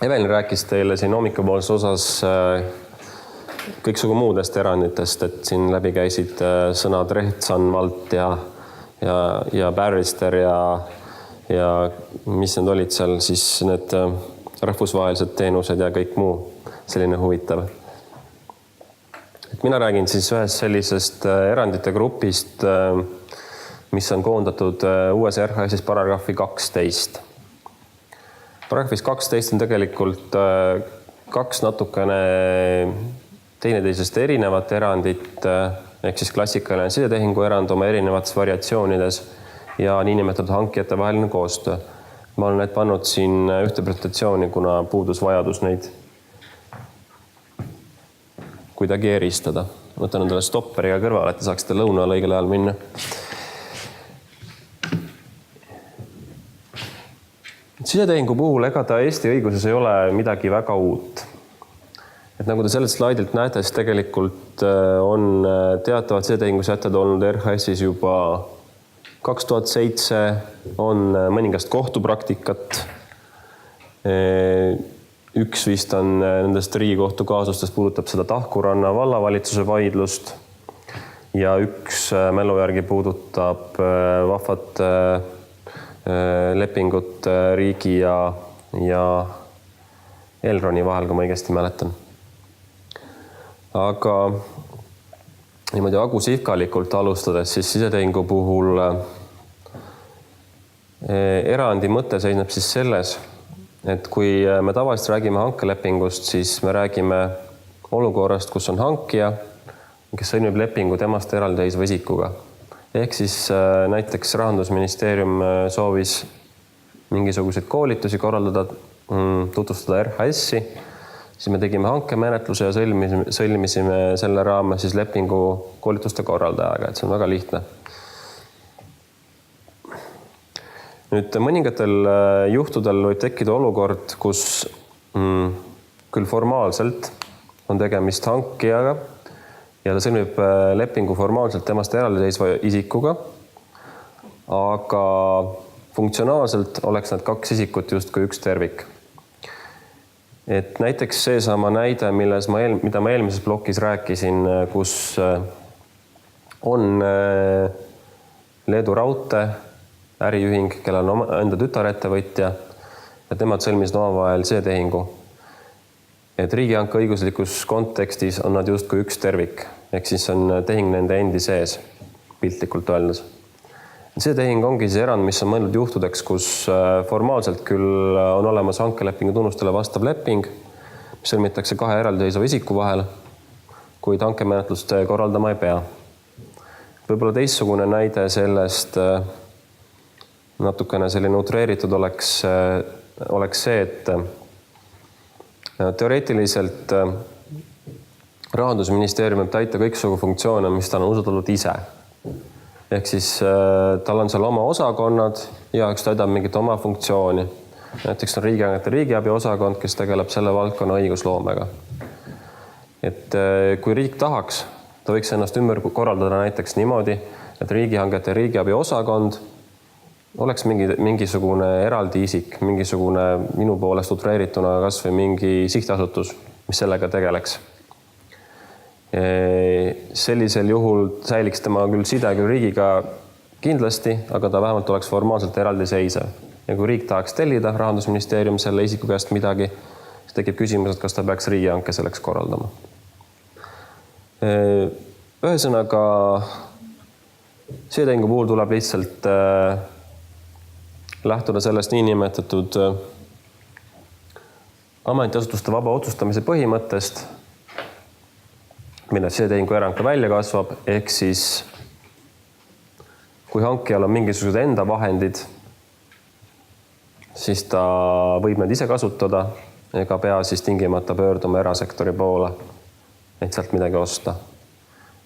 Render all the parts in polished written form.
Evelin rääkis teile siin hommikupoolses osas kõiksugu muudest eranditest, et siin läbi käisid sõnad Rechtsanwalt ja Barrister ja mis need olid seal, siis need rahvusvahelised teenused ja kõik muu selline huvitav. Mina räägin siis ühest sellisest erandite grupist, mis on koondatud uues RHS-is paragrahvi 12. Paragrahvis 12 on tegelikult kaks natukene teineteisest erinevat erandit, ehk siis klassikaline sidetehingu erand oma erinevates variatsioonides ja niinimetatud hankijate vaheline koostöö. Ma olen need pannud siin ühte presentatsiooni, kuna puudus vajadus neid kuidagi eristada. Võtan endale stopperiga kõrvale, et te saaksite lõunale õigel ajal minna. Sidetehingu puhul ega ta Eesti õiguses ei ole midagi väga uut. Et nagu te sellelt slaidilt näete, siis tegelikult on teatavad sidetehingu sätted olnud RHS-is juba 2007, on mõningast kohtupraktikat. Üks vist on nendest Riigikohtu kaasustest puudutab seda Tahkuranna vallavalitsuse vaidlust ja üks mälu järgi puudutab vahvat lepingut riigi ja Elroni vahel, kui ma õigesti mäletan. Aga niimoodi agusihkalikult alustades, siis sisetehingu puhul erandi mõte seisneb siis selles, et kui me tavaliselt räägime hankelepingust, siis me räägime olukorrast, kus on hankija, kes sõlmib lepingu temast eraldiseisva isikuga. Ehk siis näiteks Rahandusministeerium soovis mingisuguseid koolitusi korraldada, tutvustada RHS-i, siis me tegime hankemenetluse ja sõlmisime selle raames siis lepingu koolituste korraldajaga, et see on väga lihtne. Nüüd mõningatel juhtudel võib tekkida olukord, kus küll formaalselt on tegemist hankijaga ja ta sõlmib lepingu formaalselt temast eraldiseisva isikuga, aga funktsionaalselt oleks need kaks isikut justkui üks tervik. Et näiteks seesama näide, mida ma eelmises plokis rääkisin, kus on Leedu Raudtee äriühing, kellel on enda tütarettevõtja ja temad sõlmisid omavahel sidetehingu. Et riigihanke õiguslikus kontekstis on nad justkui üks tervik, ehk siis on tehing nende endi sees, piltlikult öeldes. Sidetehing ongi see erand, mis on mõeldud juhtudeks, kus formaalselt küll on olemas hankelepingu tunnustele vastav leping, mis sõlmitakse kahe eraldiseisva isiku vahel, kuid hankemenetlust korraldama ei pea. Võib-olla teistsugune näide sellest natukene selline utreeritud oleks see, et teoreetiliselt Rahandusministeerium võib täita kõiksugu funktsioone, mis ta on usaldatud ise. Ehk siis tal on seal oma osakonnad ja üks täidab mingit oma funktsiooni. Näiteks on riigihangete riigiabi osakond, kes tegeleb selle valdkonna õigusloomega. Et kui riik tahaks, ta võiks ennast ümber korraldada näiteks niimoodi, et riigihangete riigiabi osakond oleks mingisugune eraldi isik, mingisugune minu poolest utreerituna kas või mingi sihtasutus, mis sellega tegeleks. Sellisel juhul säiliks tema küll side küll riigiga kindlasti, aga ta vähemalt oleks formaalselt eraldiseisev. Ja kui riik tahaks tellida Rahandusministeerium selle isiku käest midagi, siis tekib küsimus, et kas ta peaks riigihanke selleks korraldama. Ühesõnaga, sidetehingu puhul tuleb lihtsalt lähtuda sellest niinimetatud ametiasutuste vaba otsustamise põhimõttest, millest sidetehingu erand ka välja kasvab, ehk siis kui hankijal on mingisugused enda vahendid, siis ta võib need ise kasutada ega pea siis tingimata pöörduma erasektori poole, et sealt midagi osta.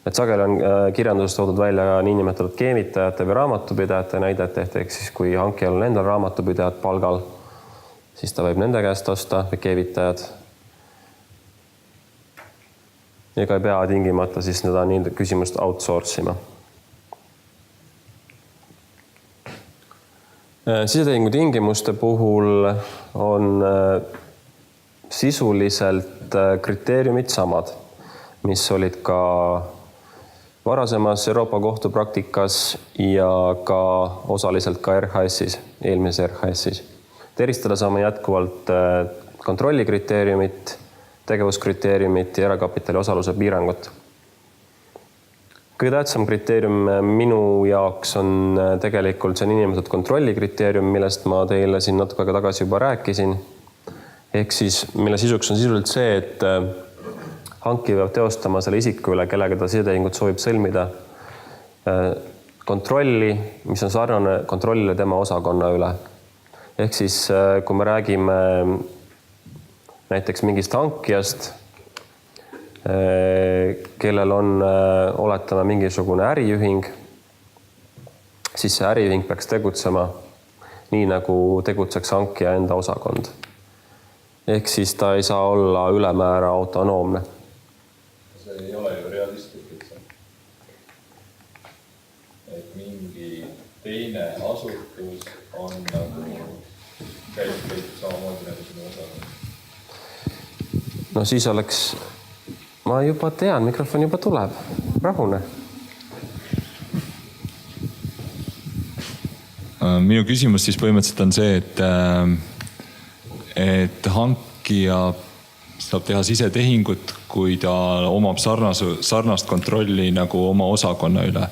Et sageli on kirjanduses toodud välja niinimetatud keemitajate või raamatupidajate näidet, ehk siis kui hankijal on endal raamatupidajad palgal, siis ta võib nende käest osta või keevitajad. Ega ei pea tingimata siis seda küsimust outsourcima. Sisetehingu tingimuste puhul on sisuliselt kriteeriumid samad, mis olid ka varasemas Euroopa Kohtu praktikas ja ka osaliselt ka RHS-is, eelmises RHS-is. Eristada saame jätkuvalt kontrollikriteeriumit, tegevuskriteeriumit ja erakapitali osaluse piirangut. Kõige tähtsam kriteerium minu jaoks on tegelikult see inimesed kontrollikriteerium, millest ma teile siin natuke aega tagasi juba rääkisin. Ehk siis, mille sisuks on sisuliselt see, et hankija peab teostama selle isiku üle, kellega ta sidetehingut soovib sõlmida, kontrolli, mis on sarnane kontrollile tema osakonna üle. Ehk siis, kui me räägime näiteks mingist hankijast, kellel on oletame mingisugune äriühing, siis see äriühing peaks tegutsema nii, nagu tegutseks hankija enda osakond. Ehk siis ta ei saa olla ülemäära autonoomne. See ei ole ju realistlik, et mingi teine asutus on nagu käib samamoodi nagu sinu osakond. No siis oleks, ma juba tean, mikrofon juba tuleb, rahune. Minu küsimus siis põhimõtteliselt on see, et hankija saab teha sisetehingut, kui ta omab sarnast kontrolli nagu oma osakonna üle.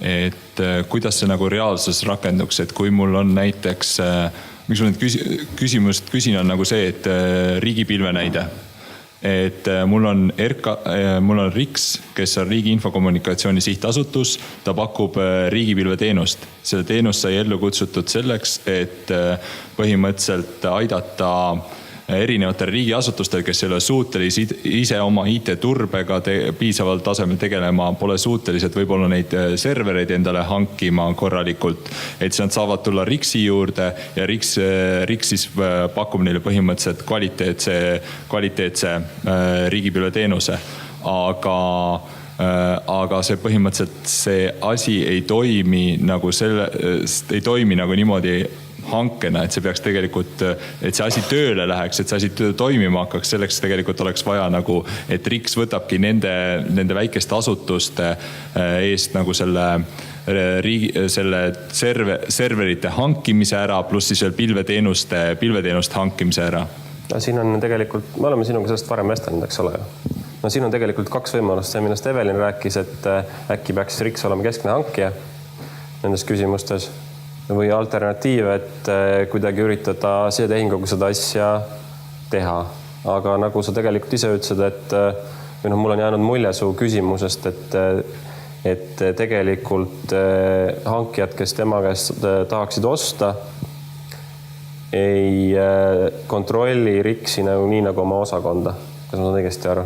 Et kuidas see nagu reaalsus rakenduks, et kui mul on näiteks, miks ma nüüd küsimust küsin, on nagu see, et riigipilve näide. Et mul on RIKS, kes on Riigi Infokommunikatsiooni sihtasutus, ta pakub riigipilve teenust. Selle teenust sai ellu kutsutud selleks, et põhimõtteliselt aidata erinevatel riigiasutustel, kes ei ole suutelised ise oma IT-turbega piisaval tasemel tegelema, pole suutelised võib-olla neid servereid endale hankima korralikult, et nad saavad tulla RIKS-i juurde ja RIKS siis pakub neile põhimõtteliselt kvaliteetse riigipilve teenuse. Aga see põhimõtteliselt see asi ei toimi nagu niimoodi hankena, et see peaks tegelikult, et see asi tööle läheks, et see asi toimima hakkaks, selleks tegelikult oleks vaja nagu, et RIKS võtabki nende väikeste asutuste eest nagu selle serverite hankimise ära, pluss siis veel pilveteenuste hankimise ära. No, siin on tegelikult, me oleme sinuga sellest varem vestanud, eks ole. No, siin on tegelikult kaks võimalust, see millest Evelin rääkis, et äkki peaks RIKS olema keskne hankija nendes küsimustes. Või alternatiiv, et kuidagi üritada sidetehinguga seda asja teha. Aga nagu sa tegelikult ise ütlesid, et mul on jäänud mulje su küsimusest, et tegelikult hankijad, kes tema käest tahaksid osta, ei kontrolli RIKS-i nii nagu oma osakonda. Kas ma saan õigesti aru?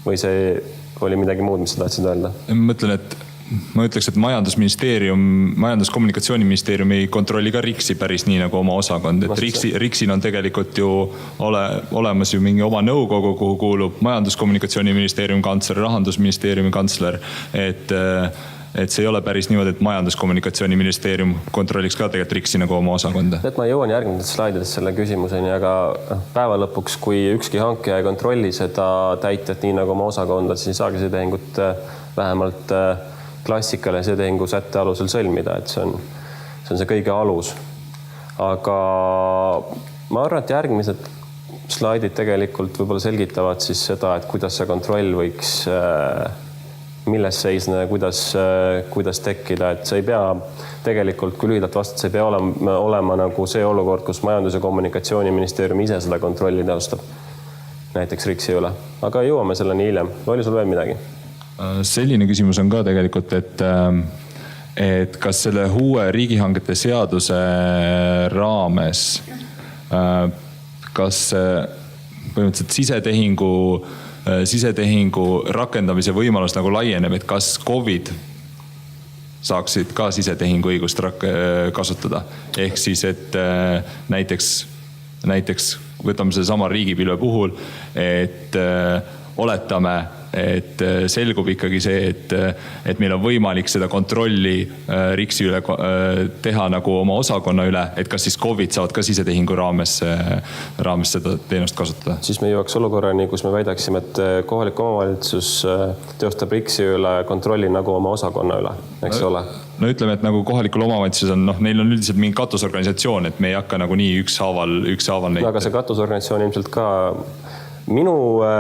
Või see oli midagi muud, mis sa tahtsid öelda? Ma ütleks, et Majandus-Kommunikatsiooniministeerium ei kontrolli ka RIKS-i päris nii nagu oma osakond. Et RIKS-il on tegelikult ju olemas ju mingi oma nõukogu, kuhu kuulub Majandus-Kommunikatsiooniministeerium kantsler, Rahandusministeeriumi kantsler. Et see ei ole päris niimoodi, et Majandus-Kommunikatsiooniministeerium kontrolliks ka tegelikult RIKS-i nagu oma osakonda. Ma jõuan järgmises slaidides selle küsimuseni, aga päeva lõpuks, kui ükski hankija ei kontrolli seda täitet nii nagu oma osakonda, siis ei saagi sidetehingut vähemalt klassikale sidetehingu sätte alusel sõlmida, et see on see kõige alus. Aga ma arvan, et järgmised slaidid tegelikult võib-olla selgitavad siis seda, et kuidas see kontroll võiks, milles seisne, kuidas tekkida, et see ei pea tegelikult, kui lühidalt vastata, see ei pea olema nagu see olukord, kus Majandus- ja Kommunikatsiooniministeerium ise seda kontrolli teostab, näiteks RIKS-i üle. Aga jõuame selleni hiljem. Oli sul veel midagi? Selline küsimus on ka tegelikult, et kas selle uue riigihangete seaduse raames, kas põhimõtteliselt sisetehingu rakendamise võimalus nagu laieneb, et kas COVID saaksid ka sisetehingu õigust kasutada. Ehk siis, et näiteks võtame selle sama riigipilve puhul, et oletame, et selgub ikkagi see, et meil on võimalik seda kontrolli RIX-i üle teha nagu oma osakonna üle, et kas siis KOV-id saavad ka sisetehingu raames seda teenust kasutada? Siis me jõuaks olukorrani, kus me väidaksime, et kohalik omavalitsus teostab RIX-i üle kontrolli nagu oma osakonna üle, eks ole? No ütleme, et nagu kohalikul omavalitsus on, neil on üldiselt mingi katusorganisatsioon, et me ei hakka nagu nii ükshaaval neid. Aga see katusorganisatsioon ilmselt ka minu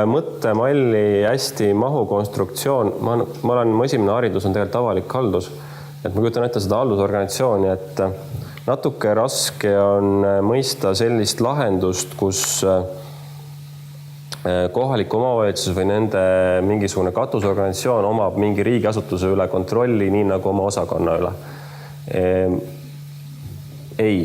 mõttemalli hästi mahukonstruktsioon, mu esimene haridus on tegelikult avalik haldus, et ma kujutan ette seda haldusorganisatsiooni, et natuke raske on mõista sellist lahendust, kus kohalik omavalitsus või nende mingisugune katusorganisatsioon omab mingi riigiasutuse üle kontrolli, nii nagu oma osakonna üle. Ei.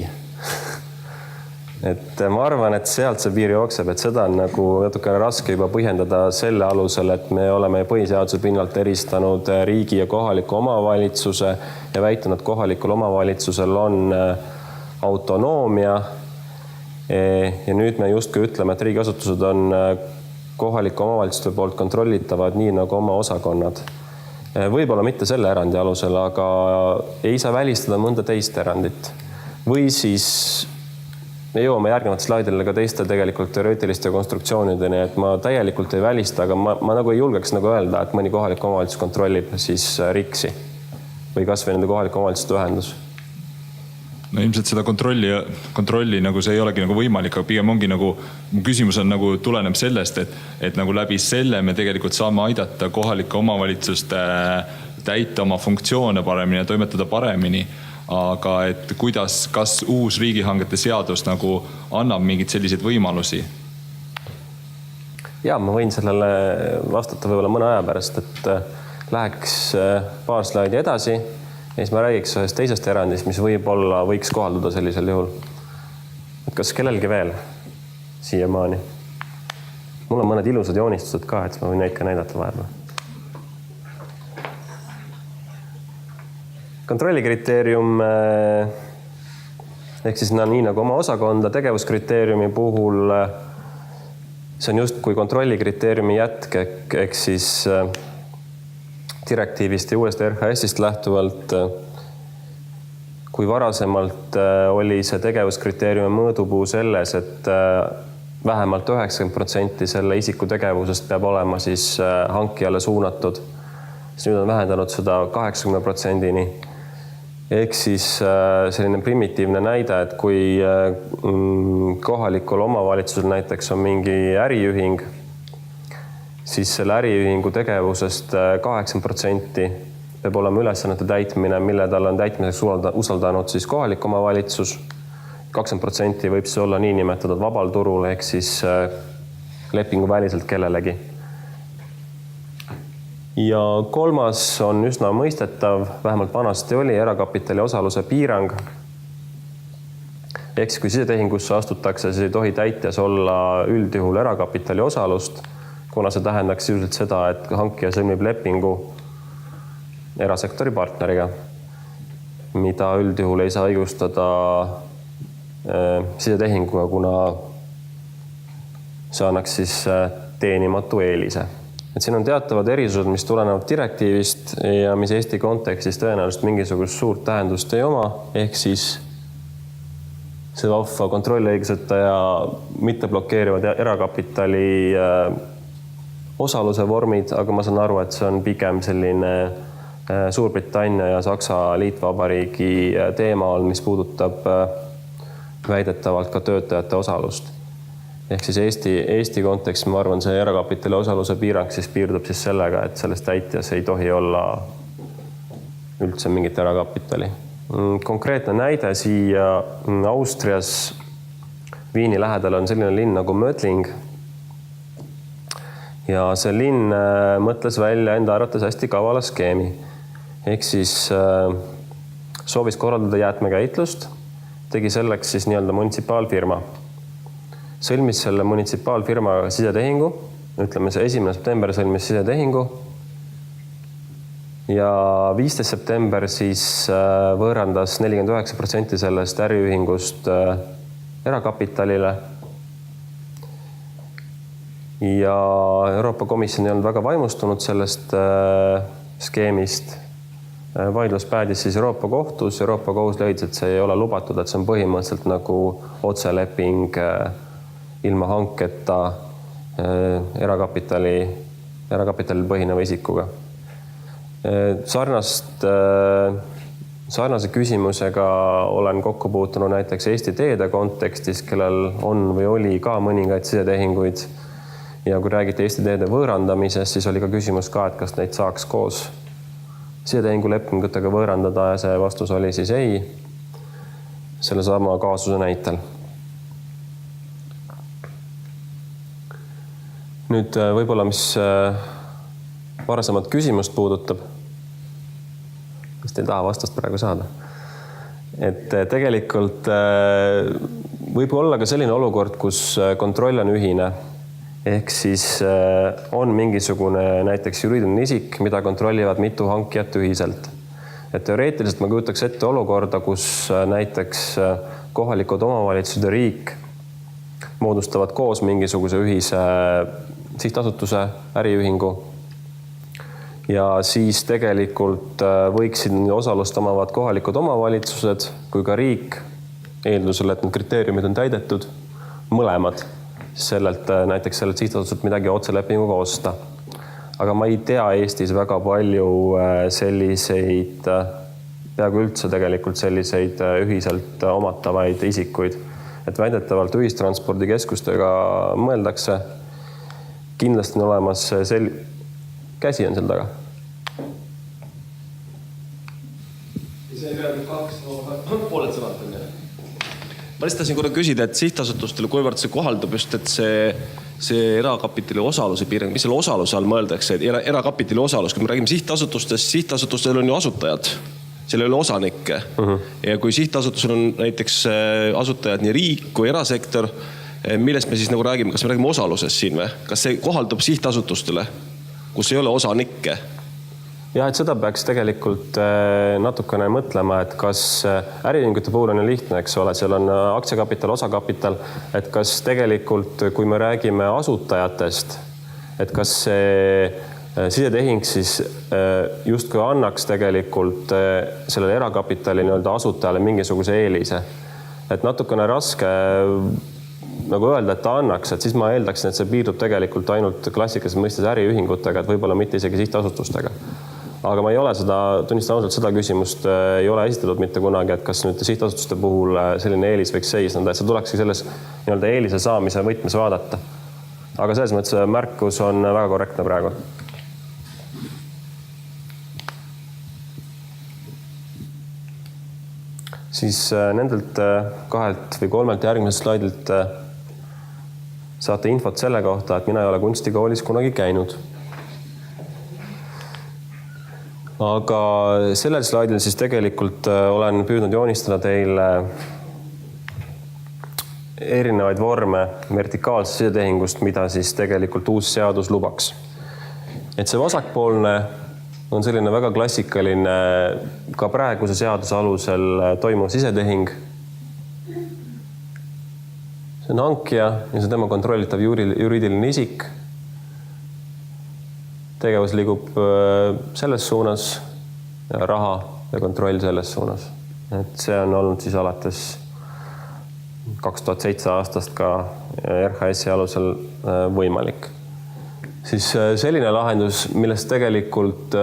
Et ma arvan, et sealt see piir jookseb, et seda on nagu natuke raske juba põhjendada selle alusel, et me oleme põhiseaduse pinnalt eristanud riigi ja kohaliku omavalitsuse ja väitanud, et kohalikul omavalitsusel on autonoomia. Ja nüüd me justkui ütleme, et riigiasutused on kohaliku omavalitsuste poolt kontrollitavad nii nagu oma osakonnad. Võib-olla mitte selle erandi alusel, aga ei saa välistada mõnda teist erandit. Või siis me jõuame järgnevate slaidile ka teiste tegelikult teoreetiliste konstruktsioonideni, et ma täielikult ei välista, aga ma nagu ei julgeks nagu öelda, et mõni kohalik omavalitsus kontrollib siis RIX-i või kas või nende kohaliku omavalitsuste ühendus. No ilmselt seda kontrolli nagu see ei olegi nagu võimalik, aga pigem ongi nagu, mu küsimus on nagu tuleneb sellest, et nagu läbi selle me tegelikult saame aidata kohalike omavalitsuste täita oma funktsioone paremini ja toimetada paremini. Aga et kas uus riigihangete seadus nagu annab mingid selliseid võimalusi? Ja, ma võin sellele vastata võib-olla mõne aja pärast, et läheks paar slaidi edasi. Ja siis ma räägiks ühest teisest erandist, mis võib-olla võiks kohalduda sellisel juhul. Et kas kellelgi veel siiamaani? Mul on mõned ilusad joonistused ka, et ma võin neid ka näidata vahepeal. Kontrollikriteerium ehk siis nii nagu oma osakonda tegevuskriteeriumi puhul see on just kui kontrollikriteeriumi jätk ehk siis direktiivist ja uuest RHS-ist lähtuvalt, kui varasemalt oli see tegevuskriteeriumi mõõdupuu selles, et vähemalt 90% selle isiku tegevusest peab olema siis hankijale suunatud. Siis nüüd on vähendanud seda 80%-ni. Ehk siis selline primitiivne näide, et kui kohalikul omavalitsusel näiteks on mingi äriühing, siis selle äriühingu tegevusest 80% peab olema ülesannete täitmine, mille tal on täitmiseks usaldanud siis kohalik omavalitsus. 20% võib see olla nii nimetatud vabal turul ehk siis lepingu väliselt kellelegi. Ja kolmas on üsna mõistetav, vähemalt vanasti oli erakapitali osaluse piirang. Ehk kui sisetehingusse astutakse, siis ei tohi täitjas olla üldjuhul erakapitali osalust, kuna see tähendaks sisuliselt seda, et hankija sõlmib lepingu erasektori partneriga, mida üldjuhul ei saa õigustada sisetehinguga, kuna see annaks siis teenimatu eelise. Et siin on teatavad erisused, mis tulenevad direktiivist ja mis Eesti kontekstis tõenäoliselt mingisugust suurt tähendust ei oma, ehk siis see vahva kontrolliõiguseta ja mitte blokeerivad erakapitali osaluse vormid, aga ma saan aru, et see on pigem selline Suurbritannia ja Saksa liitvabariigi teema, mis puudutab väidetavalt ka töötajate osalust. Ehk siis Eesti kontekstis, ma arvan, see erakapitali osaluse piirang siis piirdub siis sellega, et selles täitjas ei tohi olla üldse mingit erakapitali. Konkreetne näide siia Austrias Viini lähedal on selline linn nagu Mödling. Ja see linn mõtles välja enda arvates hästi kavala skeemi. Ehk siis soovis korraldada jäätmekäitlust, tegi selleks siis nii-öelda munitsipaalfirma. Sõlmis selle munitsipaalfirma sisetehingu, ütleme see 1. september sõlmis sisetehingu ja 15. september siis võõrandas 49% sellest äriühingust erakapitalile. ja Euroopa Komisjon ei olnud väga vaimustunud sellest skeemist. Vaidlus päädis siis Euroopa kohtus. Euroopa kohus leidis, et see ei ole lubatud, et see on põhimõtteliselt nagu otseleping ilma hanketa erakapitalil põhineva isikuga. Sarnase küsimusega olen kokku puutunud näiteks Eesti Teede kontekstis, kellel on või oli ka mõningaid sidetehinguid. Ja kui räägiti Eesti Teede võõrandamisest, siis oli ka küsimus ka, et kas neid saaks koos sidetehingulepingutega võõrandada ja see vastus oli siis ei, selle sama kaasuse näitel. Nüüd võib-olla, mis varasemat küsimust puudutab, vist ei taha vastust praegu saada. Et tegelikult võib olla ka selline olukord, kus kontroll on ühine. Ehk siis on mingisugune näiteks juriidiline isik, mida kontrollivad mitu hankijat ühiselt. Et teoreetiliselt ma kujutaks ette olukorda, kus näiteks kohalikud omavalitsused ja riik moodustavad koos mingisuguse ühise sihtasutuse, äriühingu. Ja siis tegelikult võiksid osalust omavad kohalikud omavalitsused kui ka riik, eeldusel, et need kriteeriumid on täidetud, mõlemad sellelt näiteks sellelt sihtasutuselt midagi otselepinguga osta. Aga ma ei tea Eestis väga palju selliseid, peaaegu üldse tegelikult selliseid ühiselt omatavaid isikuid. Et väidetavalt ühistranspordikeskustega mõeldakse. Kindlasti on olemas käsi on seal taga. See ei peab pooled sõnad on. Ma lihtsalt korra küsida, et sihtasutustele, kuivõrd see kohaldub just, et see erakapitali osaluse piirang, mis selle osaluse all mõeldakse, et erakapitali osalus, kui me räägime sihtasutustest, sihtasutustele on ju asutajad, seal ei ole osanikke. Ja kui sihtasutusel on näiteks asutajad nii riik kui erasektor, millest me siis nagu räägime, kas me räägime osalusest siin või? Kas see kohaldub sihtasutustele, kus ei ole osanikke? Ja, et seda peaks tegelikult natukene mõtlema, et kas äriühingute puhul on lihtne, eks ole, seal on aktsiakapital, osakapital, et kas tegelikult, kui me räägime asutajatest, et kas see sisetehing siis justkui annaks tegelikult sellele erakapitali nii-öelda asutajale mingisuguse eelise. Et natukene raske nagu öelda, et ta annaks, et siis ma eeldaksin, et see piirdub tegelikult ainult klassikalises mõistes äriühingutega, et võib-olla mitte isegi sihtasutustega. Aga ma ei ole seda, tunnistan ausalt, seda küsimust ei ole esitatud mitte kunagi, et kas nüüd sihtasutuste puhul selline eelis võiks seisneda, et see tulekski selles nii-öelda eelise saamise võtmes vaadata. Aga selles mõttes märkus on väga korrektne praegu. Siis nendelt 2 või 3 järgmisest slaidilt saate infot selle kohta, et mina ei ole kunstikoolis kunagi käinud. Aga sellel slaidil siis tegelikult olen püüdnud joonistada teile erinevaid vorme vertikaalse sisetehingust, mida siis tegelikult uus seadus lubaks. Et see vasakpoolne on selline väga klassikaline ka praeguse seaduse alusel toimuv sisetehing. See on hankija ja see tema kontrollitav juriidiline isik. Tegevus liigub selles suunas ja raha ja kontroll selles suunas. Et see on olnud siis alates 2007 aastast ka RHS-i alusel võimalik. Siis selline lahendus, millest tegelikult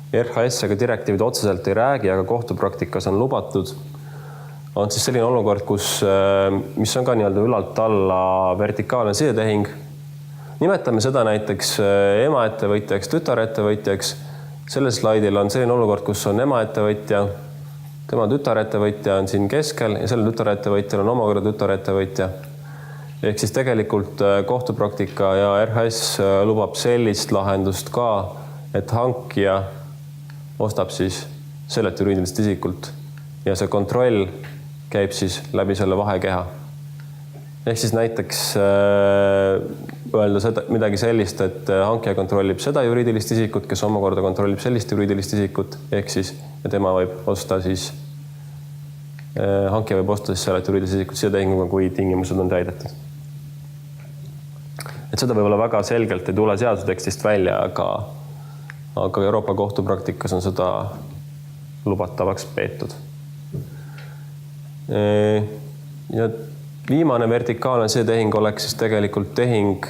RHS ega direktiivid otseselt ei räägi, aga kohtupraktikas on lubatud, on siis selline olukord, mis on ka nii-öelda ülalt alla vertikaalne sisetehing. Nimetame seda näiteks emaettevõtjaks, tütarettevõtjaks. Sellel slaidil on selline olukord, kus on emaettevõtja, tema tütarettevõtja on siin keskel ja sellel tütarettevõtjal on omakorda tütarettevõtja. Ehk siis tegelikult kohtupraktika ja RHS lubab sellist lahendust ka, et hankija ostab siis sellelt juriidilist isikult ja see kontroll käib siis läbi selle vahekeha. Ehk siis näiteks öelda midagi sellist, et hankija kontrollib seda juriidilist isikut, kes omakorda kontrollib sellist juriidilist isikut, ehk siis ja tema võib osta siis, hankija võib osta siis sellelt juriidilist isikut sidetehinguga, kui tingimused on täidetud. et seda võib-olla väga selgelt ei tule seaduse tekstist välja, aga Euroopa Kohtu praktikas on seda lubatavaks peetud. Ja viimane vertikaalne sidetehing oleks siis tegelikult tehing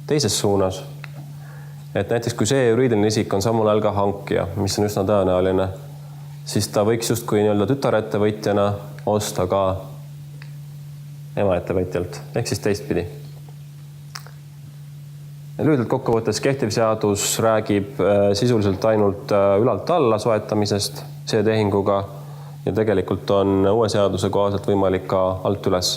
teises suunas. Et näiteks kui see juriidiline isik on samal ajal ka hankija, mis on üsna tõenäoline, siis ta võiks justkui nii-öelda tütarettevõtjana osta ka emaettevõtjalt, ehk siis teistpidi. Lühidalt kokkuvõttes kehtiv seadus räägib sisuliselt ainult ülalt alla soetamisest sidetehinguga ja tegelikult on uue seaduse kohaselt võimalik ka alt üles.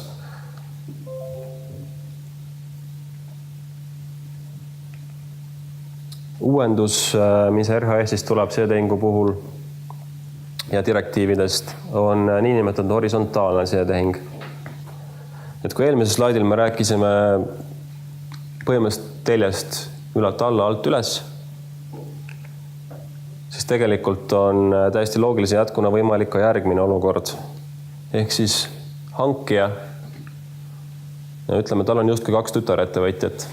Uuendus, mis RHS-ist tuleb sidetehingu puhul ja direktiividest, on niinimetatud horisontaalne sidetehing. Et kui eelmisel slaidil me rääkisime põhimõtteliselt teljest ülalt alla, alt üles, siis tegelikult on täiesti loogilise jätkuna võimalik ka järgmine olukord. Ehk siis hankija, ütleme, tal on justkui 2 tütarettevõtjat.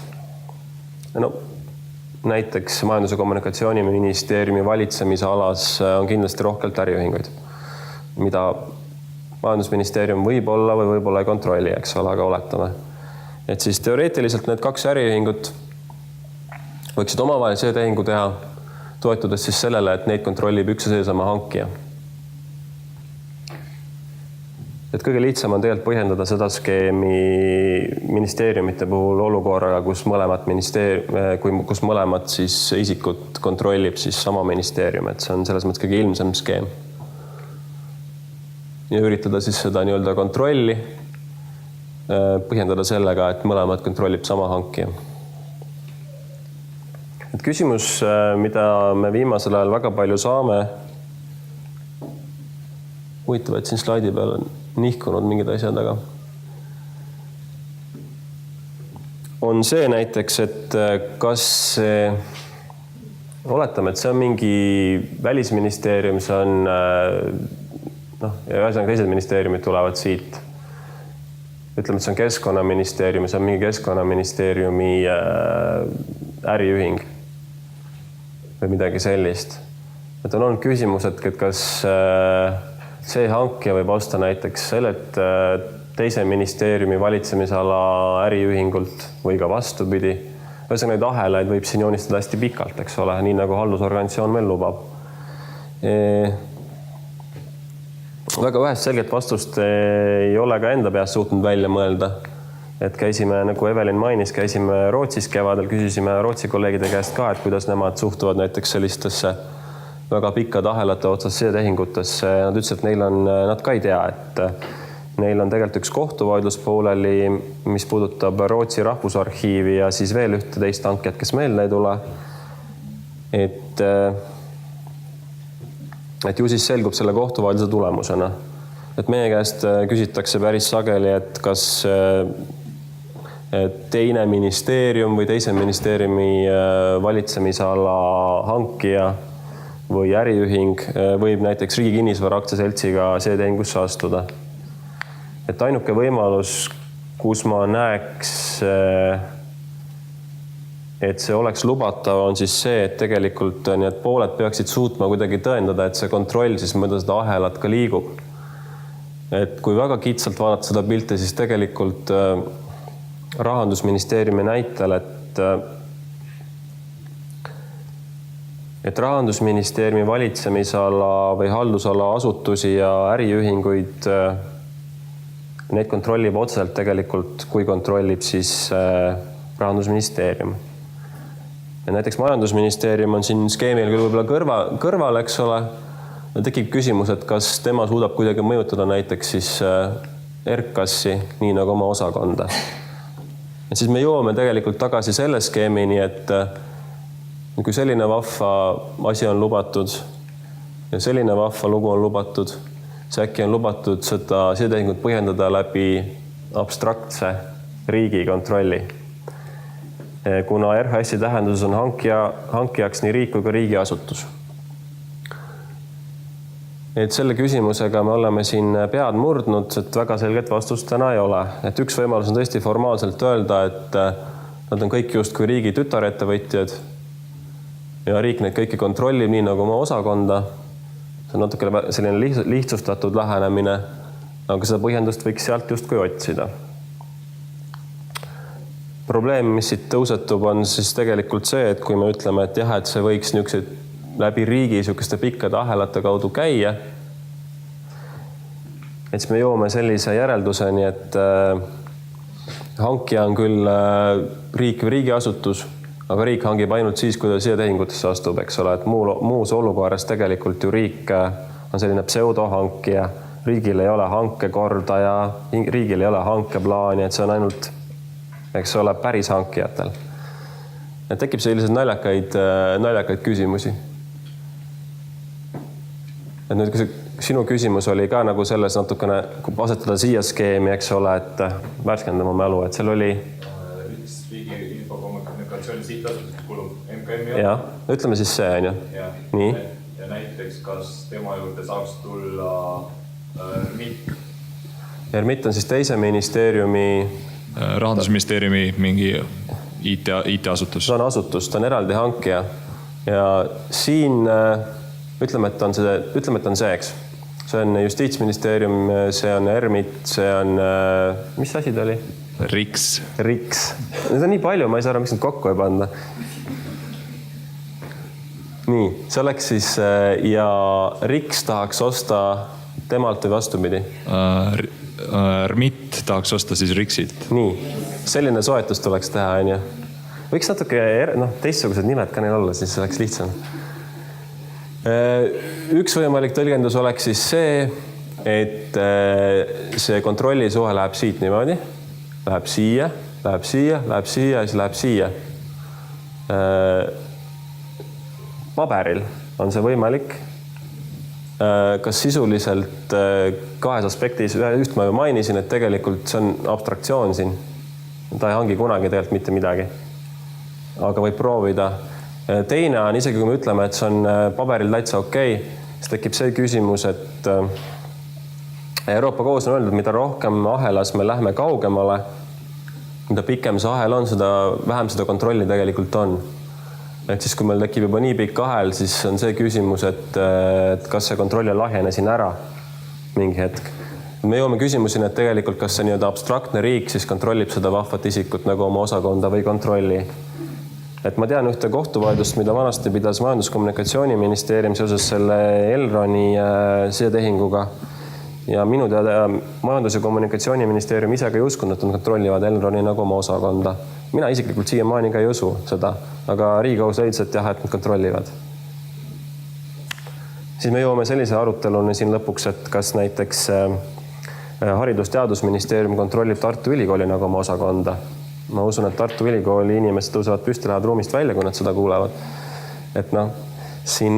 No, näiteks Majandus- ja Kommunikatsiooniministeeriumi valitsemisalas on kindlasti rohkelt äriühinguid, mida Majandusministeerium võib olla või võib-olla ei kontrolli, eks ole, aga oletame. Et siis teoreetiliselt need 2 äriühingut võiksid omavahel sidetehingu teha, toetudes siis sellele, et neid kontrollib üks ja seesama hankija. Et kõige lihtsam on tegelikult põhjendada seda skeemi ministeeriumite puhul olukorraga, kus mõlemad siis isikut kontrollib siis sama ministeerium, et see on selles mõttes kõige ilmsem skeem. Ja üritada siis seda nii-öelda kontrolli põhjendada sellega, et mõlemad kontrollib sama hankija. Et küsimus, mida me viimasel ajal väga palju saame, huvitav, et siin slaidi peal on nihkunud mingid asjad, aga on see näiteks, et kas see, oletame, et see on mingi välisministeerium, see on ja ühesõnaga teised ministeeriumid tulevad siit. Ütleme, et see on Keskkonnaministeerium, see on mingi Keskkonnaministeeriumi äriühing või midagi sellist. Et on olnud küsimus, et kas see hankija võib osta näiteks sellelt teise ministeeriumi valitsemisala äriühingult või ka vastupidi. Ühesõnaga neid ahelaid võib siin joonistada hästi pikalt, eks ole, nii nagu haldusorganisatsioon meil lubab. Väga ühest selget vastust ei ole ka enda peast suutnud välja mõelda. Et käisime, nagu Evelin mainis, käisime Rootsis kevadel, küsisime Rootsi kolleegide käest ka, et kuidas nemad suhtuvad näiteks sellistesse väga pikkade ahelate otsas sidetehingutesse. Nad ütlesid, et nad ka ei tea, et neil on tegelikult üks kohtuvaidlus pooleli, mis puudutab Rootsi rahvusarhiivi ja siis veel ühte teist hankijat, kes meelde ei tule. Et ju siis selgub selle kohtuvaidluse tulemusena. Et meie käest küsitakse päris sageli, et kas teine ministeerium või teise ministeeriumi valitsemisala hankija või äriühing võib näiteks Riigi Kinnisvara aktsiaseltsiga sidetehingusse astuda. Et ainuke võimalus, kus ma näeks, et see oleks lubatav, on siis see, et tegelikult need pooled peaksid suutma kuidagi tõendada, et see kontroll siis mööda seda ahelat ka liigub. Et kui väga kitsalt vaadata seda pilti, siis tegelikult Rahandusministeeriumi näitel, et Rahandusministeeriumi valitsemisala või haldusala asutusi ja äriühinguid neid kontrollib otseselt tegelikult, kui kontrollib siis Rahandusministeerium. Ja näiteks Majandusministeerium on siin skeemil küll võib-olla kõrval, eks ole. Tekib küsimus, et kas tema suudab kuidagi mõjutada näiteks siis RKAS-i nii nagu oma osakonda. Et siis me jõuame tegelikult tagasi selle skeemini, et kui selline vahva asi on lubatud ja selline vahva lugu on lubatud, see äkki on lubatud seda sidetehingut põhjendada läbi abstraktse riigi kontrolli. Kuna RHS-i tähenduses on hankijaks nii riik kui ka riigiasutus. Et selle küsimusega me oleme siin pead murdnud, et väga selget vastust täna ei ole. Et üks võimalus on tõesti formaalselt öelda, Nad on kõik justkui riigi tütarettevõtjad ja riik neid kõiki kontrollib nii nagu oma osakonda. See on natuke selline lihtsustatud lähenemine, aga seda põhjendust võiks sealt justkui otsida. Probleem, mis siit tõusetub, on siis tegelikult see, et kui me ütleme, et jah, et see võiks niisugused läbi riigi niisuguste pikkade ahelate kaudu käia, et siis me joome sellise järelduseni, et hankija on küll riik või riigiasutus, aga riik hangib ainult siis, kui ta sidetehingutesse astub, eks ole, et muus olukorras tegelikult ju riik on selline pseudohankija, riigil ei ole hankekorda ja riigil ei ole hankeplaani, et see on ainult, eks ole, päris hankijatel. Et tekib sellised naljakaid küsimusi. Et nüüd, kui sinu küsimus oli ka nagu selles natukene, kui asetada siia skeemi, eks ole, et värskendama mälu, et seal oli... Üks riigi infokommunikatsiooni sihtasutus kulub MKM-i. Jah, ütleme siis see, on ju. Nii. Ja näiteks, kas tema juurde saaks tulla RMIT? RMIT on siis teise ministeeriumi... Rahandusministeeriumi mingi IT-asutus. See on asutus, ta on eraldi hankija. Ja siin ütleme, et on see, eks. See on Justiitsministeerium, see on RMIT, see on... Mis asi ta oli? RIX. Need on nii palju, ma ei saa aru, miks need kokku ei panda. Nii, see oleks siis... Ja RIX tahaks osta temalt või vastupidi? RMIT tahaks osta siis RIX-ilt. Nii, selline soetus tuleks teha, on ju. Võiks natuke teistsugused nimed ka neil olla, siis oleks lihtsam. Üks võimalik tõlgendus oleks siis see, et see kontrollisuhe läheb siit niimoodi, läheb siia, läheb siia, läheb siia ja siis läheb siia. Paberil on see võimalik. Kas sisuliselt kahes aspektis, üht ma ju mainisin, et tegelikult see on abstraktsioon siin. Ta ei hangi kunagi tegelikult mitte midagi. Aga võib proovida. Teine on, isegi kui me ütleme, et see on paberil täitsa okei, siis tekib see küsimus, et Euroopa Kohus on öeldud, mida rohkem ahelas me lähme kaugemale, mida pikem see ahel on, seda vähem seda kontrolli tegelikult on. Et siis, kui meil tekib juba nii pikk ahel, siis on see küsimus, et kas see kontroll lahjene siin ära mingi hetk. Me joome küsimusi, et tegelikult kas see nii-öelda abstraktne riik siis kontrollib seda vahvat isikut nagu oma osakonda või kontrolli. Et ma tean ühte kohtuvaidlust, mida vanasti pidas Majandus-Kommunikatsiooniministeerium seoses selle Elroni sidetehinguga. Ja minu teada Majandus- ja Kommunikatsiooniministeerium ise ka ei uskunud, et nad kontrollivad Elroni nagu oma osakonda. Mina isiklikult siiamaani ka ei usu seda, aga Riigikohus leidis, et jah, et nad kontrollivad. Siis me joome sellise aruteluni siin lõpuks, et kas näiteks Haridus-Teadusministeerium kontrollib Tartu Ülikooli nagu oma osakonda. Ma usun, et Tartu Ülikooli inimesed tõusevad püsti, lähevad ruumist välja, kui nad seda kuulevad. Et siin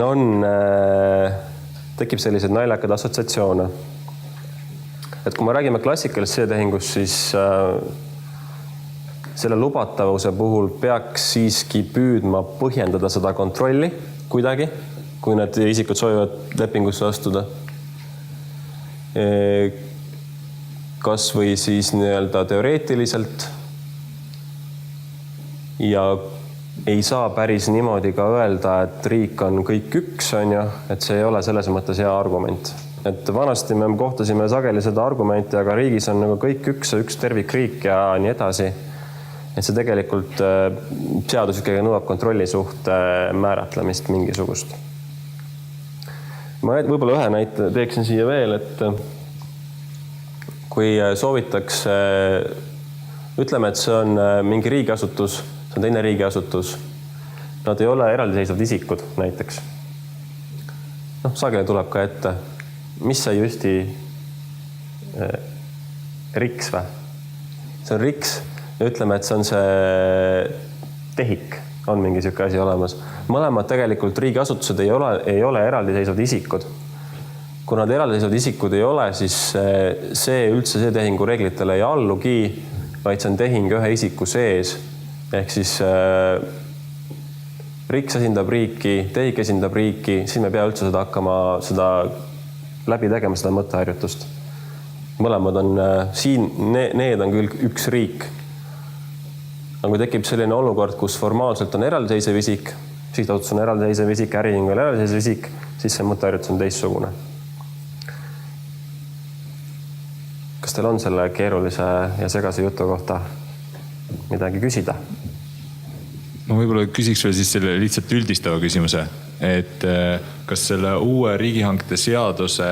tekib sellised naljakad assotsiatsioone. Et kui me räägime klassikalist sidetehingust, siis selle lubatavuse puhul peaks siiski püüdma põhjendada seda kontrolli kuidagi, kui need isikud soovivad lepingusse astuda. Kas või siis nii-öelda teoreetiliselt. Ja ei saa päris niimoodi ka öelda, et riik on kõik üks, on ju, et see ei ole selles mõttes hea argument. Et vanasti me kohtasime sageli seda argumenti, aga riigis on nagu kõik üks tervikriik ja nii edasi. Et see tegelikult seadus ikkagi nõuab kontrollisuhte määratlemist mingisugust. Ma võib-olla ühe näite teeksin siia veel, et kui soovitakse, ütleme, et see on mingi riigiasutus, see on teine riigiasutus, nad ei ole eraldiseisvad isikud näiteks. Sageli tuleb ka ette, mis see justi RIX või? See on RIX ja ütleme, et see on see tehik, on mingi siuke asi olemas. Mõlemad tegelikult riigiasutused ei ole eraldiseisvad isikud. Kui nad eraldiseisvad isikud ei ole, siis see üldse see tehingu reeglitele ei allugi, vaid see on tehing ühe isiku sees. Ehk siis RIX esindab riiki, tehik esindab riiki, siis me pea üldse seda hakkama läbi tegema seda mõtteharjutust. Mõlemad on siin, need on küll üks riik. Aga kui tekib selline olukord, kus formaalselt on eraldiseisev isik, sihtasutus on eraldiseisev isik, äriühing on eraldiseisev isik, siis see mõtteharjutus on teistsugune. Kas teil on selle keerulise ja segase jutu kohta midagi küsida? Ma võib-olla küsiks veel siis selle lihtsalt üldistava küsimuse, et kas selle uue riigihangete seaduse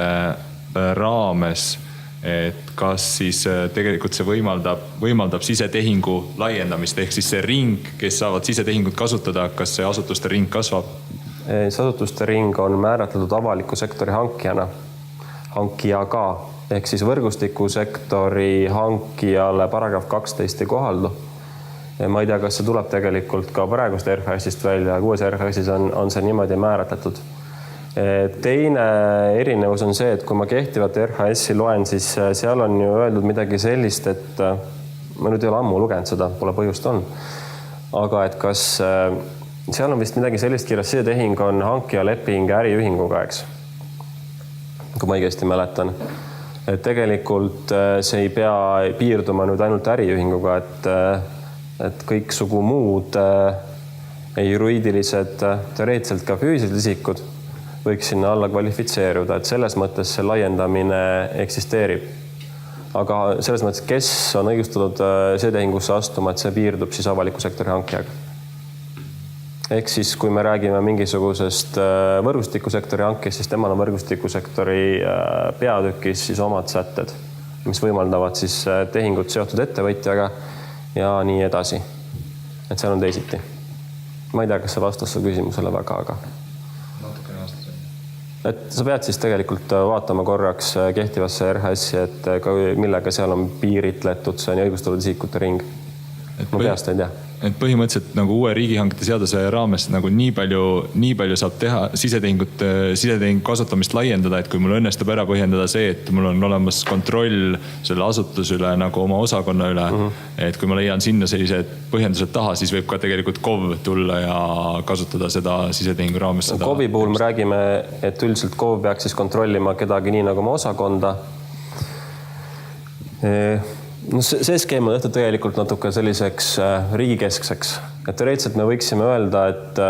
raames, et kas siis tegelikult see võimaldab sisetehingu laiendamist, ehk siis see ring, kes saavad sisetehingut kasutada, kas see asutuste ring kasvab? See asutuste ring on määratletud avaliku sektori hankijaga, ehk siis võrgustikusektori hankijale paragrahv 12 ei kohaldu. Ma ei tea, kas see tuleb tegelikult ka praegust RHS-ist välja, uues RHS-is on see niimoodi määratletud. Teine erinevus on see, et kui ma kehtivat RHS-i loen, siis seal on ju öeldud midagi sellist, et ma nüüd ei ole ammu lugenud seda, pole põhjust on. Aga et kas seal on vist midagi sellist kirjas, see tehing on hankija leping äriühinguga, eks? Kui ma õigesti mäletan. Et tegelikult see ei pea piirduma nüüd ainult äriühinguga, et kõiksugu muud juriidilised, teoreetiliselt ka füüsilised isikud võiks sinna alla kvalifitseeruda, et selles mõttes see laiendamine eksisteerib. Aga selles mõttes, kes on õigustatud see tehingusse astuma, et see piirdub siis avaliku sektori hankijaga. Ehk siis, kui me räägime mingisugusest võrgustikusektori hankest, siis temal on võrgustikusektori peatükis siis omad sätted, mis võimaldavad siis tehingut seotud ettevõtjaga ja nii edasi. Et seal on teisiti. Ma ei tea, kas see vastas su küsimusele väga, aga... Natukene vastas. Et sa pead siis tegelikult vaatama korraks kehtivasse RHS-i, et millega seal on piiritletud see õigustatud isikute ring. Ma peast ei tea. Et põhimõtteliselt nagu uue riigihangete seaduse raames nagu nii palju saab teha sisetehingu kasutamist laiendada, et kui mul õnnestub ära põhjendada see, et mul on olemas kontroll selle asutuse üle nagu oma osakonna üle, et kui ma leian sinna sellised põhjendused taha, siis võib ka tegelikult KOV tulla ja kasutada seda sisetehingu raames. KOV-i puhul me räägime, et üldiselt KOV peaks siis kontrollima kedagi nii nagu oma osakonda. No see skeem on tehtud tegelikult natuke selliseks riigikeskseks. Et teoreetiliselt me võiksime öelda, et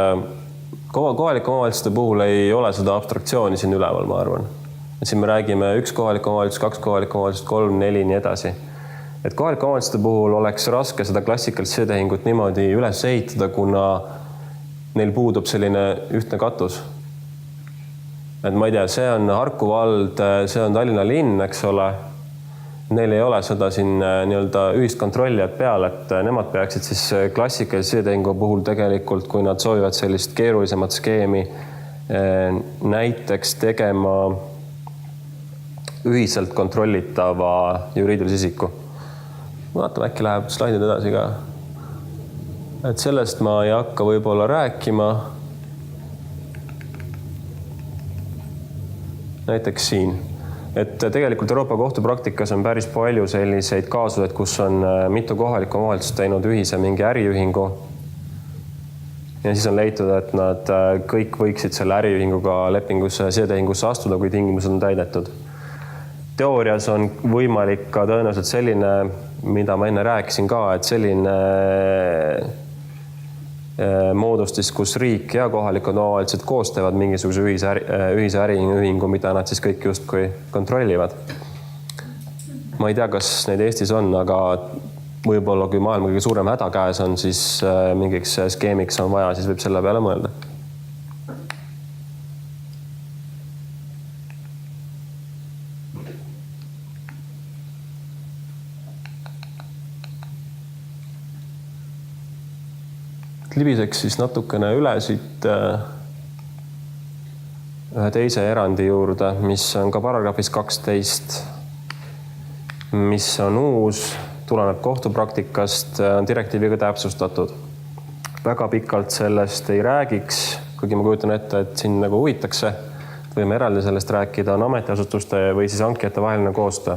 kohalike omavalitsuste puhul ei ole seda abstraktsiooni siin üleval, ma arvan. Et siin me räägime 1 kohalik omavalitsus, 2 kohalik omavalitsus, 3, 4, nii edasi. Et kohalike omavalitsuste puhul oleks raske seda klassikalist sisetehingut niimoodi üles ehitada, kuna neil puudub selline ühtne katus. Et ma ei tea, see on Harku vald, see on Tallinna linn, eks ole. Neil ei ole seda siin nii-öelda ühist kontrollijat peal, et nemad peaksid siis klassikalise sisetehingu puhul tegelikult, kui nad soovivad sellist keerulisemat skeemi, näiteks tegema ühiselt kontrollitava juriidilise isiku. Vaatame, äkki läheb slaidid edasi ka. Et sellest ma ei hakka võib-olla rääkima. Näiteks siin. Et tegelikult Euroopa kohtupraktikas on päris palju selliseid kaasuseid, kus on mitu kohalikku omavalitsust teinud ühise mingi äriühingu. Ja siis on leitud, et nad kõik võiksid selle äriühinguga lepingusse, sisetehingusse astuda, kui tingimused on täidetud. Teoorias on võimalik ka tõenäoliselt selline, mida ma enne rääkisin ka, et selline moodustis, kus riik ja kohalikud omavalitsused koos teevad mingisuguse ühise äriühingu, mida nad siis kõik justkui kontrollivad. Ma ei tea, kas neid Eestis on, aga võib-olla kui maailma kõige suurem häda käes on, siis mingiks skeemiks on vaja, siis võib selle peale mõelda. Libiseks siis natukene üle siit ühe teise erandi juurde, mis on ka paragrahvis 12, mis on uus, tuleneb kohtupraktikast, on direktiiviga täpsustatud. Väga pikalt sellest ei räägiks, kuigi ma kujutan ette, et siin nagu huvitakse, võime eraldi sellest rääkida, on ametiasutuste või siis hankijate vaheline koostöö.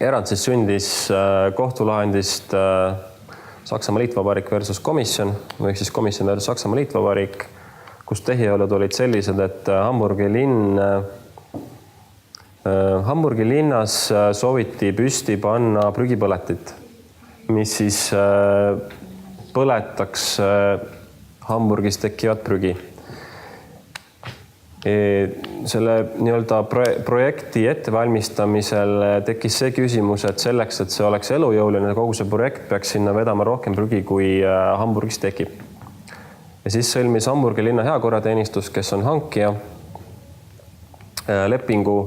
Erand siis sündis kohtulahendist Saksamaa Liitvabariik versus komisjon, või siis komisjon versus Saksamaa Liitvabariik, kus tehiolud olid sellised, et Hamburgi linnas sooviti püsti panna prügipõletit mis siis põletaks Hamburgis tekkivat prügi. Selle nii-öelda projekti ettevalmistamisel tekkis see küsimus, et selleks, et see oleks elujõuline, kogu see projekt peaks sinna vedama rohkem prügi, kui Hamburgis tekib. Ja siis sõlmis Hamburgi linna heakorrateenistus, kes on hankija, lepingu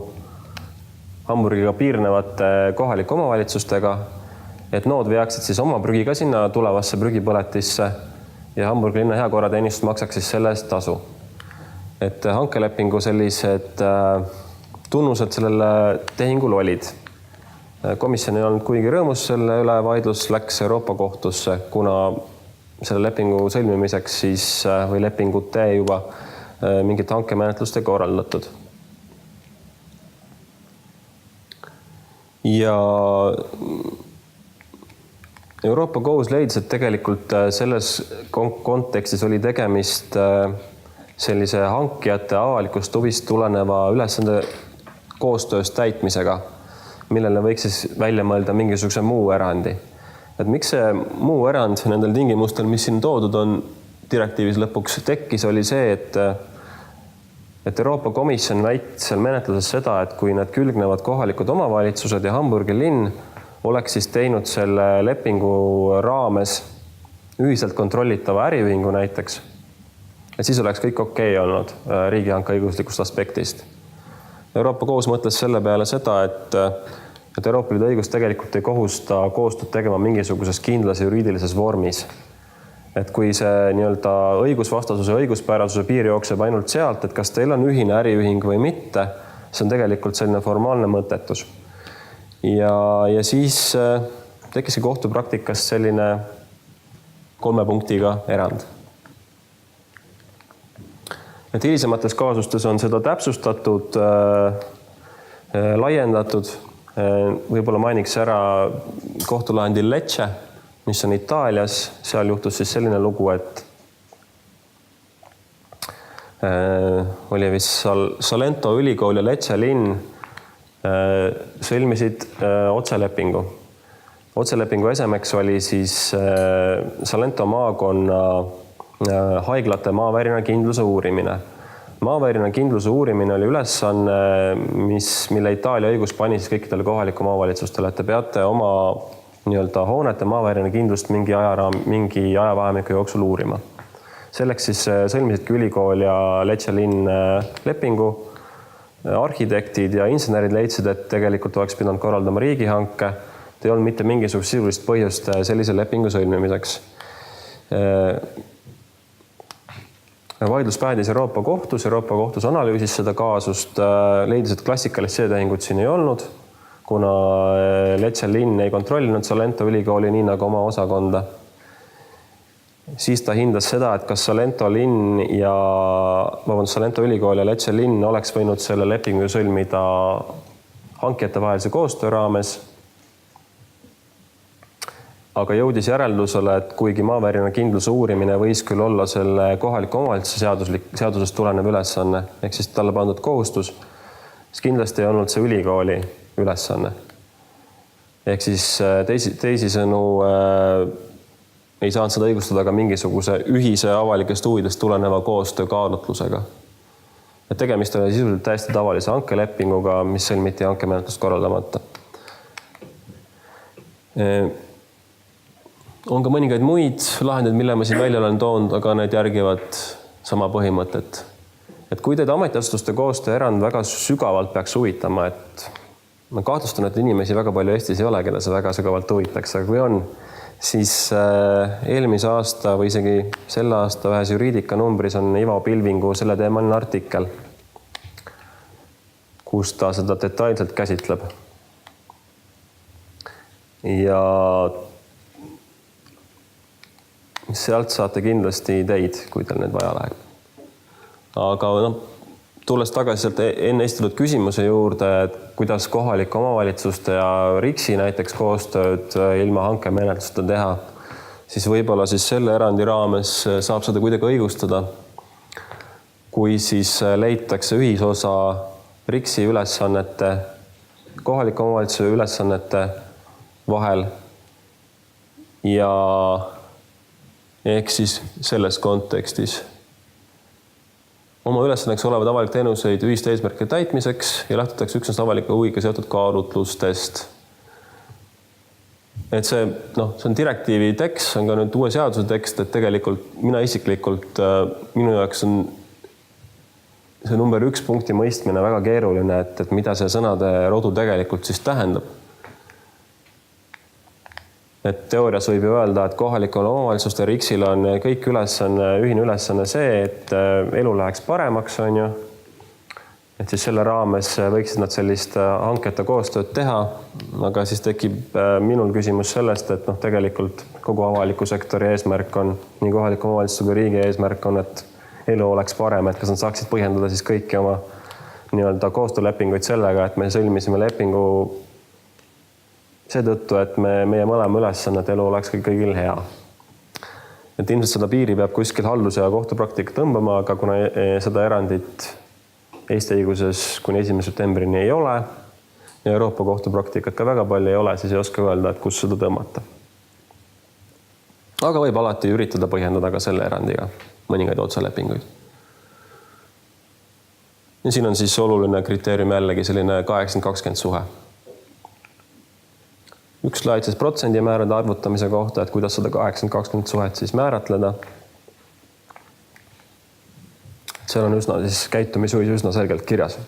Hamburgiga piirnevate kohalike omavalitsustega, et nood veaksid siis oma prügiga sinna tulevasse prügipõletisse ja Hamburgi linna heakorrateenistus maksaks siis selle eest tasu. Et hankelepingu sellised tunnused sellele tehingul olid. Komisjon ei olnud kuigi rõõmus selle üle, vaidlus läks Euroopa kohtusse, kuna selle lepingu sõlmimiseks siis või lepingute juba mingit hankemenetlust ei korraldatud. Ja Euroopa kohus leidis, et tegelikult selles kontekstis oli tegemist sellise hankijate avalikust huvist tuleneva ülesande koostöös täitmisega, millele võiks siis välja mõelda mingisuguse muu erandi. Et miks see muu erand nendel tingimustel, mis siin toodud on direktiivis lõpuks tekkis, oli see, et Euroopa Komisjon väitis seal menetluses seda, et kui need külgnevad kohalikud omavalitsused ja Hamburgi linn oleks siis teinud selle lepingu raames ühiselt kontrollitava äriühingu näiteks, et siis oleks kõik okei olnud riigihanke õiguslikust aspektist. Euroopa kohus mõtles selle peale seda, et Euroopa Liidu õigus tegelikult ei kohusta koostööd tegema mingisuguses kindlas juriidilises vormis. Et kui see nii-öelda õigusvastasuse ja õiguspärasuse piir jookseb ainult sealt, et kas teil on ühine äriühing või mitte, see on tegelikult selline formaalne mõttetus. Ja siis tekkiski kohtupraktikas selline 3 punktiga erand. Et hilisemates kaasustes on seda täpsustatud, laiendatud. Võib-olla mainiks ära kohtulahendi Lecce, mis on Itaalias. Seal juhtus siis selline lugu, et oli vist Salento ülikool ja Lecce linn sõlmisid otselepingu. Otselepingu esemeks oli siis Salento maakonna haiglate maavärina kindluse uurimine. Maavärina kindluse uurimine oli ülesanne, mille Itaalia õigus pani siis kõikidele kohaliku omavalitsustele, et te peate oma nii-öelda hoonete maavärina kindlust mingi ajavahemiku jooksul uurima. Selleks siis sõlmisidki ülikool ja Lecce linn lepingu. Arhitektid ja insenerid leidsid, et tegelikult oleks pidanud korraldama riigihanke. Ei olnud mitte mingisugust sisulist põhjust sellise lepingu sõlmimiseks. Vaidlus päädis Euroopa kohtus analüüsis seda kaasust, leidis, et klassikalist seetehingut siin ei olnud, kuna Lecce linn ei kontrollinud Salento ülikooli nii nagu oma osakonda. Siis ta hindas seda, et kas Salento ülikool ja Lecce linn oleks võinud selle lepingu sõlmida hankijate vahelise koostöö raames, aga jõudis järeldusele, et kuigi maavärina kindluse uurimine võis küll olla selle kohaliku omavalitsuse seadusest tulenev ülesanne, ehk siis talle pandud kohustus, siis kindlasti ei olnud see ülikooli ülesanne. Ehk siis teisisõnu ei saanud seda õigustada ka mingisuguse ühise avalikest huvidest tuleneva koostöö kaalutlusega. Et tegemist oli sisuliselt täiesti tavalise hankelepinguga, mis sõlmiti hankemenetlust korraldamata. On ka mõningaid muid lahendeid, mille ma siin välja olen toonud, aga need järgivad sama põhimõtet. Et kui teid ametiasutuste koostöö erand väga sügavalt peaks huvitama, et ma kahtlustan, et inimesi väga palju Eestis ei ole, keda see väga sügavalt huvitaks, aga kui on, siis eelmise aasta või isegi selle aasta ühes juriidika numbris on Ivo Pilvingu selle teemaline artikkel, kus ta seda detailselt käsitleb. Ja sealt saate kindlasti ideid, kui teil need vaja läheb. Aga tulles tagasi sealt enne esitatud küsimuse juurde, et kuidas kohalike omavalitsuste ja RIKS-i näiteks koostööd ilma hankemenetlusta teha, siis võib-olla siis selle erandi raames saab seda kuidagi õigustada, kui siis leitakse ühisosa RIKS-i ülesannete, kohaliku omavalitsuse ülesannete vahel ja ehk siis selles kontekstis oma ülesanneks olevad avalik teenuseid ühiste eesmärkide täitmiseks ja lähtutakse üksnes avaliku huviga seotud kaalutlustest. Et see on direktiivi tekst, on ka nüüd uue seaduse tekst, et tegelikult mina isiklikult, minu jaoks on see number 1 punkti mõistmine väga keeruline, et mida see sõnade rodu tegelikult siis tähendab. Et teoorias võib ju öelda, et kohalikul omavalitsuste RIKS-il on kõik ühine ülesanne see, et elu läheks paremaks, on ju. Et siis selle raames võiksid nad sellist hankete koostööd teha, aga siis tekib minul küsimus sellest, et tegelikult kogu avaliku sektori eesmärk on, nii kohaliku omavalitsuse kui riigi eesmärk on, et elu oleks parem, et kas nad saaksid põhjendada siis kõiki oma nii-öelda koostöölepinguid sellega, et me sõlmisime lepingu seetõttu, et meie mõlema ülesanne, et elu oleks kõigil hea. Et ilmselt seda piiri peab kuskil haldus- ja kohtupraktika tõmbama, aga kuna seda erandit Eesti õiguses kuni 1. septembrini ei ole ja Euroopa kohtupraktikat ka väga palju ei ole, siis ei oska öelda, et kus seda tõmmata. Aga võib alati üritada põhjendada ka selle erandiga mõningaid otselepinguid. Ja siin on siis oluline kriteerium jällegi selline 80-20 suhe. Üks slaid siis protsendimäärade arvutamise kohta, et kuidas seda 80-20 suhet siis määratleda. Seal on käitumisjuhis üsna selgelt kirjas.